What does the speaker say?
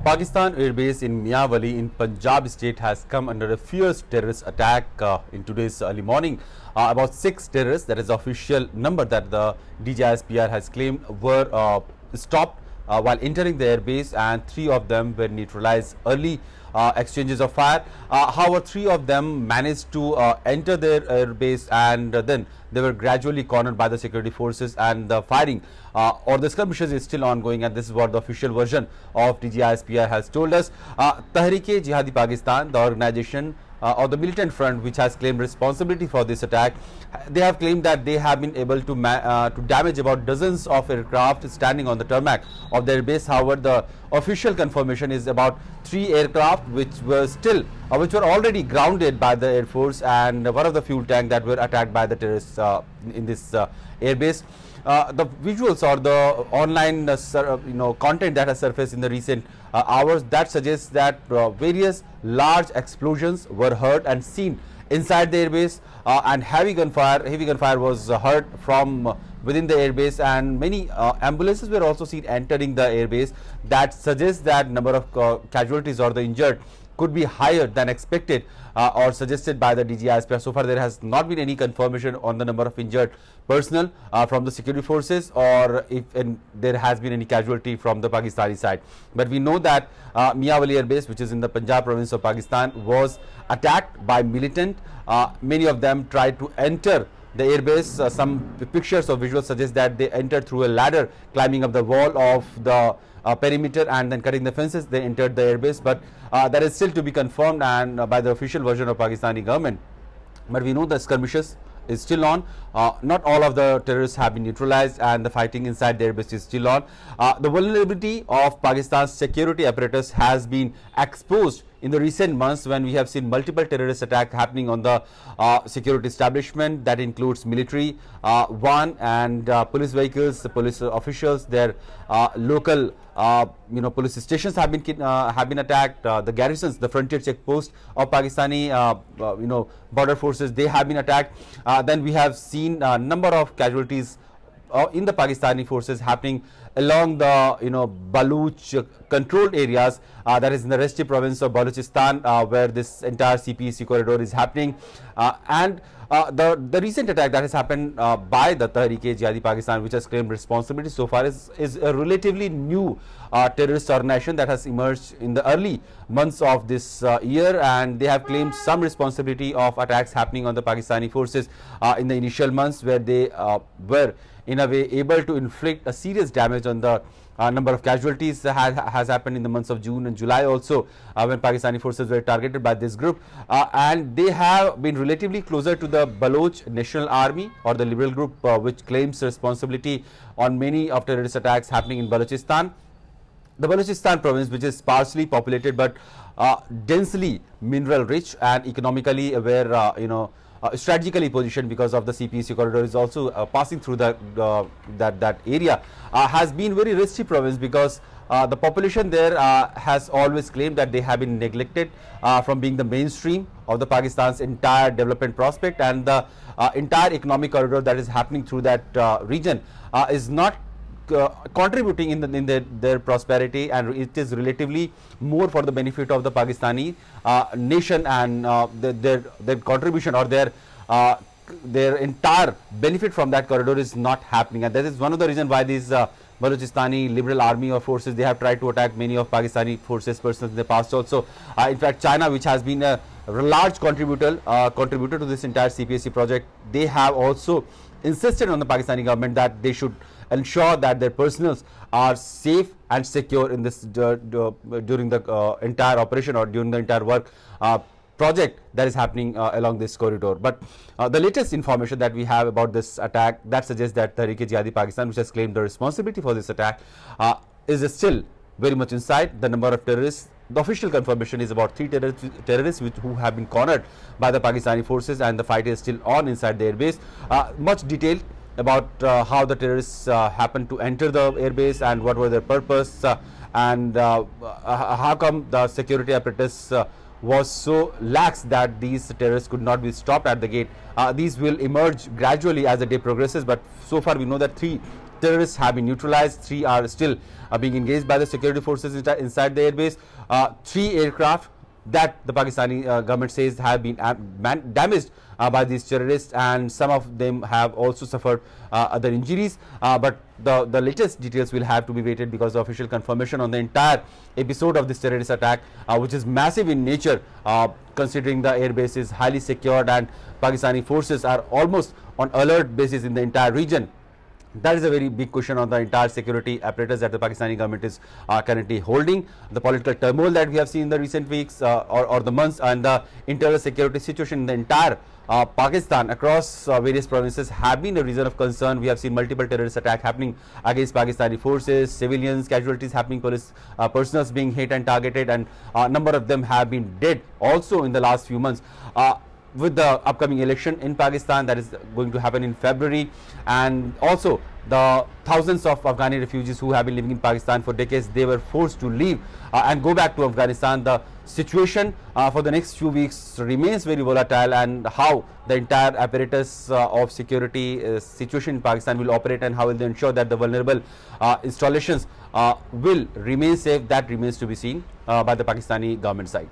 Pakistan airbase in Miawali in Punjab state has come under a fierce terrorist attack in today's early morning. About 6 terrorists, that is the official number that the DGISPR has claimed, were stopped while entering the airbase, and 3 of them were neutralized early exchanges of fire. However, 3 of them managed to enter their airbase, and then they were gradually cornered by the security forces, and the firing or the skirmishes is still ongoing, and this is what the official version of DGISPR has told us. Tehreek-e-Jihad Pakistan, the organization or the militant front which has claimed responsibility for this attack, they have claimed that they have been able to damage about dozens of aircraft standing on the tarmac of their base. However, the official confirmation is about 3 aircraft which were already grounded by the Air Force, and one of the fuel tank that were attacked by the terrorists in this airbase. The visuals or the online content that has surfaced in the recent hours that suggests that various large explosions were heard and seen inside the airbase, and heavy gunfire was heard from within the airbase, and many ambulances were also seen entering the airbase. That suggests that number of casualties or the injured could be higher than expected or suggested by the DGISPR. So far, there has not been any confirmation on the number of injured personnel from the security forces, or if there has been any casualty from the Pakistani side. But we know that Miawali Air Base, which is in the Punjab province of Pakistan, was attacked by militant. Many of them tried to enter the airbase. Some pictures or visuals suggest that they entered through a ladder, climbing up the wall of the perimeter and then cutting the fences. They entered the airbase, but that is still to be confirmed and by the official version of Pakistani government. But we know the skirmishes is still on. Not all of the terrorists have been neutralized, and the fighting inside the airbase is still on. The vulnerability of Pakistan's security apparatus has been exposed in the recent months, when we have seen multiple terrorist attacks happening on the security establishment. That includes military one and police vehicles, the police officials, their local police stations have been attacked. The garrisons, the frontier checkpost of Pakistani border forces, they have been attacked. Then we have seen a number of casualties in the Pakistani forces happening along the Baluch controlled areas, that is in the Rashti province of Balochistan, where this entire CPEC corridor is happening. And the recent attack that has happened by the Tehreek-e-Jihad Pakistan, which has claimed responsibility so far, is a relatively new terrorist organization that has emerged in the early months of this year, and they have claimed some responsibility of attacks happening on the Pakistani forces in the initial months, where they were in a way able to inflict a serious damage on the number of casualties has happened in the months of June and July also, when Pakistani forces were targeted by this group, and they have been relatively closer to the Baloch National Army or the liberal group, which claims responsibility on many of terrorist attacks happening in Balochistan. The Balochistan province, which is sparsely populated but densely mineral rich and economically aware, strategically positioned because of the CPEC corridor, is also passing through that area, has been very risky province, because the population there has always claimed that they have been neglected from being the mainstream of the Pakistan's entire development prospect, and the entire economic corridor that is happening through that region is not contributing in their prosperity, and it is relatively more for the benefit of the Pakistani nation, and their contribution or their entire benefit from that corridor is not happening. And that is one of the reasons why these Balochistani liberal army or forces, they have tried to attack many of Pakistani forces persons in the past also. In fact, China, which has been a large contributor to this entire CPEC project, they have also insisted on the Pakistani government that they should ensure that their personals are safe and secure in this during the entire operation or during the entire work project that is happening along this corridor. But the latest information that we have about this attack, that suggests that Tehreek-e-Jihad Pakistan, which has claimed the responsibility for this attack, is still very much inside. The number of terrorists, the official confirmation is about 3 terrorists who have been cornered by the Pakistani forces, and the fight is still on inside the airbase. Much detail about how the terrorists happened to enter the airbase and what were their purpose, and how come the security apparatus was so lax that these terrorists could not be stopped at the gate. These will emerge gradually as the day progresses, but so far we know that 3 terrorists have been neutralized. 3 are still being engaged by the security forces inside the airbase. 3 aircraft that the Pakistani government says have been damaged by these terrorists, and some of them have also suffered other injuries. But the latest details will have to be waited, because the official confirmation on the entire episode of this terrorist attack, which is massive in nature, considering the airbase is highly secured and Pakistani forces are almost on alert basis in the entire region. That is a very big question on the entire security apparatus that the Pakistani government is currently holding. The political turmoil that we have seen in the recent weeks or the months, and the internal security situation in the entire Pakistan across various provinces have been a reason of concern. We have seen multiple terrorist attacks happening against Pakistani forces, civilians, casualties happening, police personnel being hit and targeted, and a number of them have been dead also in the last few months. With the upcoming election in Pakistan that is going to happen in February, and also the thousands of Afghani refugees who have been living in Pakistan for decades, they were forced to leave and go back to Afghanistan. The situation for the next few weeks remains very volatile, and how the entire apparatus of security situation in Pakistan will operate, and how will they ensure that the vulnerable installations will remain safe, that remains to be seen by the Pakistani government side.